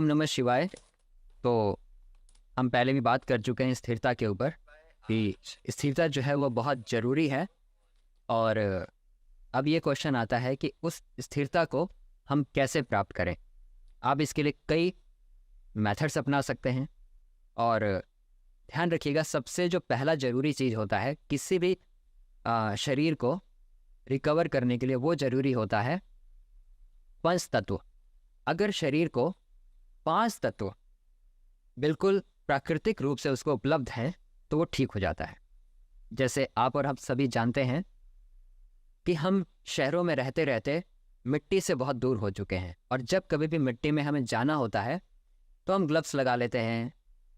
नमः शिवाय। तो हम पहले भी बात कर चुके हैं स्थिरता के ऊपर कि स्थिरता जो है वो बहुत ज़रूरी है। और अब ये क्वेश्चन आता है कि उस स्थिरता को हम कैसे प्राप्त करें। आप इसके लिए कई मेथड्स अपना सकते हैं। और ध्यान रखिएगा, सबसे जो पहला ज़रूरी चीज़ होता है किसी भी शरीर को रिकवर करने के लिए, वो ज़रूरी होता है पंच तत्व। अगर शरीर को 5 तत्व बिल्कुल प्राकृतिक रूप से उसको उपलब्ध है तो वो ठीक हो जाता है। जैसे आप और हम सभी जानते हैं कि हम शहरों में रहते रहते मिट्टी से बहुत दूर हो चुके हैं, और जब कभी भी मिट्टी में हमें जाना होता है तो हम ग्लव्स लगा लेते हैं,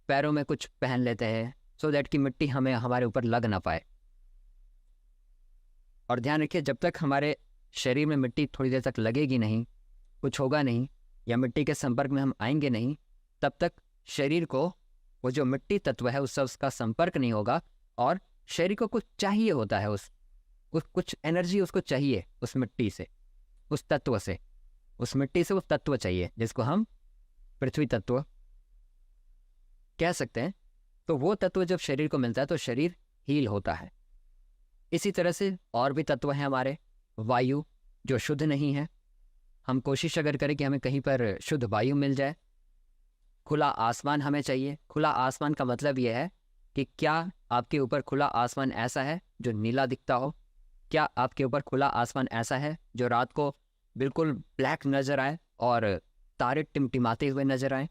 पैरों में कुछ पहन लेते हैं, सो दैट कि मिट्टी हमें हमारे ऊपर लग ना पाए। और ध्यान रखिए, जब तक हमारे शरीर में मिट्टी थोड़ी देर तक लगेगी नहीं, कुछ होगा नहीं, या मिट्टी के संपर्क में हम आएंगे नहीं, तब तक शरीर को वो जो मिट्टी तत्व है उससे उसका संपर्क नहीं होगा। और शरीर को कुछ चाहिए होता है, कुछ एनर्जी उसको चाहिए उस मिट्टी से, उस तत्व से, उस मिट्टी से वो तत्व चाहिए जिसको हम पृथ्वी तत्व कह सकते हैं। तो वो तत्व जब शरीर को मिलता है तो शरीर हील होता है। इसी तरह से और भी तत्व हैं हमारे। वायु जो शुद्ध नहीं है, हम कोशिश अगर करें कि हमें कहीं पर शुद्ध वायु मिल जाए। खुला आसमान हमें चाहिए। खुला आसमान का मतलब यह है कि क्या आपके ऊपर खुला आसमान ऐसा है जो नीला दिखता हो? क्या आपके ऊपर खुला आसमान ऐसा है जो रात को बिल्कुल ब्लैक नज़र आए और तारे टिमटिमाते हुए नजर आए?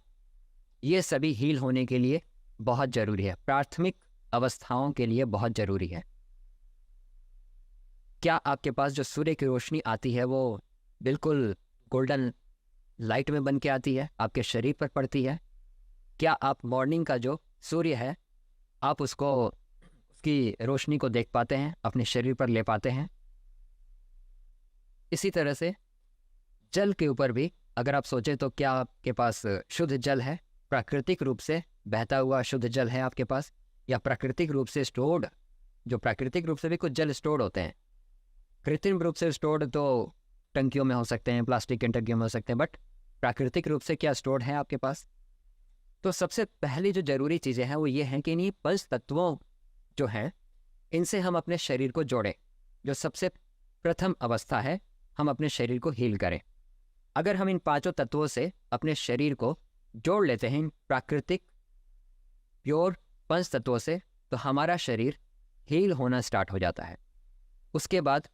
ये सभी हील होने के लिए बहुत ज़रूरी है, प्राथमिक अवस्थाओं के लिए बहुत ज़रूरी है। क्या आपके पास जो सूर्य की रोशनी आती है वो बिल्कुल गोल्डन लाइट में बन के आती है, आपके शरीर पर पड़ती है? क्या आप मॉर्निंग का जो सूर्य है आप उसकी रोशनी को देख पाते हैं, अपने शरीर पर ले पाते हैं? इसी तरह से जल के ऊपर भी अगर आप सोचें तो क्या आपके पास शुद्ध जल है, प्राकृतिक रूप से बहता हुआ शुद्ध जल है आपके पास, या प्राकृतिक रूप से स्टोर्ड? जो प्राकृतिक रूप से भी कुछ जल स्टोर्ड होते हैं, कृत्रिम रूप से स्टोर्ड तो टंकियों में हो सकते हैं, प्लास्टिक की टंकियों में हो सकते हैं, बट प्राकृतिक रूप से क्या स्टोर्ड है आपके पास? तो सबसे पहली जो जरूरी चीज़ें हैं वो ये हैं कि इन्हीं पंच तत्वों जो हैं इनसे हम अपने शरीर को जोड़ें। जो सबसे प्रथम अवस्था है, हम अपने शरीर को हील करें। अगर हम इन 5 तत्वों से अपने शरीर को जोड़ लेते हैं, प्राकृतिक प्योर पंच तत्वों से, तो हमारा शरीर हील होना स्टार्ट हो जाता है। उसके बाद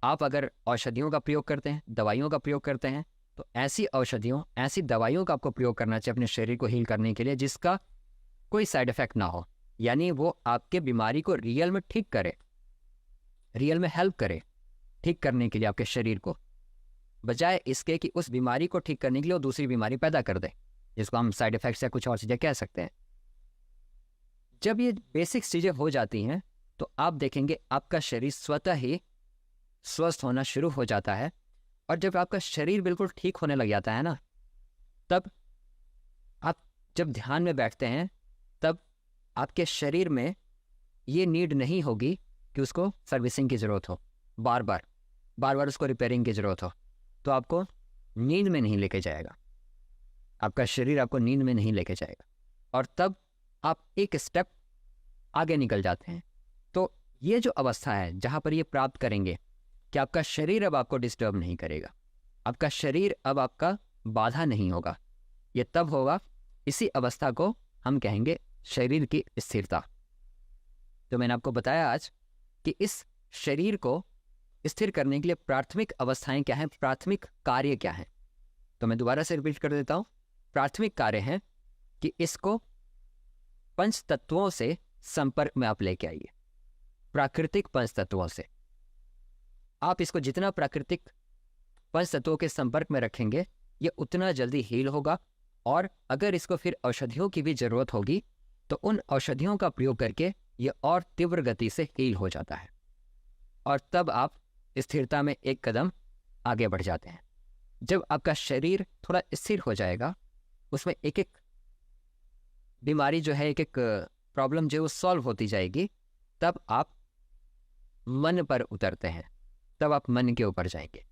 आप अगर औषधियों का प्रयोग करते हैं, दवाइयों का प्रयोग करते हैं, तो ऐसी औषधियों, ऐसी दवाइयों का आपको प्रयोग करना चाहिए अपने शरीर को हील करने के लिए जिसका कोई साइड इफेक्ट ना हो। यानी वो आपके बीमारी को रियल में ठीक करे, रियल में हेल्प करे ठीक करने के लिए आपके शरीर को, बजाय इसके कि उस बीमारी को ठीक करने के लिए वो दूसरी बीमारी पैदा कर दे, जिसको हम साइड इफेक्ट्स या कुछ और चीज़ें कह सकते हैं। जब ये बेसिक चीज़ें हो जाती हैं तो आप देखेंगे आपका शरीर स्वतः ही स्वस्थ होना शुरू हो जाता है। और जब आपका शरीर बिल्कुल ठीक होने लग जाता है ना, तब आप जब ध्यान में बैठते हैं तब आपके शरीर में ये नीड नहीं होगी कि उसको सर्विसिंग की ज़रूरत हो, बार बार उसको रिपेयरिंग की ज़रूरत हो। तो आपको नींद में नहीं लेके जाएगा, आपका शरीर आपको नींद में नहीं लेके जाएगा, और तब आप एक स्टेप आगे निकल जाते हैं। तो ये जो अवस्था है जहाँ पर ये प्राप्त करेंगे कि आपका शरीर अब आपको डिस्टर्ब नहीं करेगा, आपका शरीर अब आपका बाधा नहीं होगा, ये तब होगा। इसी अवस्था को हम कहेंगे शरीर की स्थिरता। तो मैंने आपको बताया आज कि इस शरीर को स्थिर करने के लिए प्राथमिक अवस्थाएं क्या हैं, प्राथमिक कार्य क्या हैं। तो मैं दोबारा से रिपीट कर देता हूं। प्राथमिक कार्य है कि इसको पंच तत्वों से संपर्क में आप लेके आइए, प्राकृतिक पंच तत्वों से। आप इसको जितना प्राकृतिक पंच तत्वों के संपर्क में रखेंगे ये उतना जल्दी हील होगा। और अगर इसको फिर औषधियों की भी जरूरत होगी तो उन औषधियों का प्रयोग करके ये और तीव्र गति से हील हो जाता है, और तब आप स्थिरता में एक कदम आगे बढ़ जाते हैं। जब आपका शरीर थोड़ा स्थिर हो जाएगा, उसमें एक एक बीमारी जो है, एक एक प्रॉब्लम जो है वो सॉल्व होती जाएगी, तब आप मन पर उतरते हैं, तब आप मन के ऊपर जाएंगे।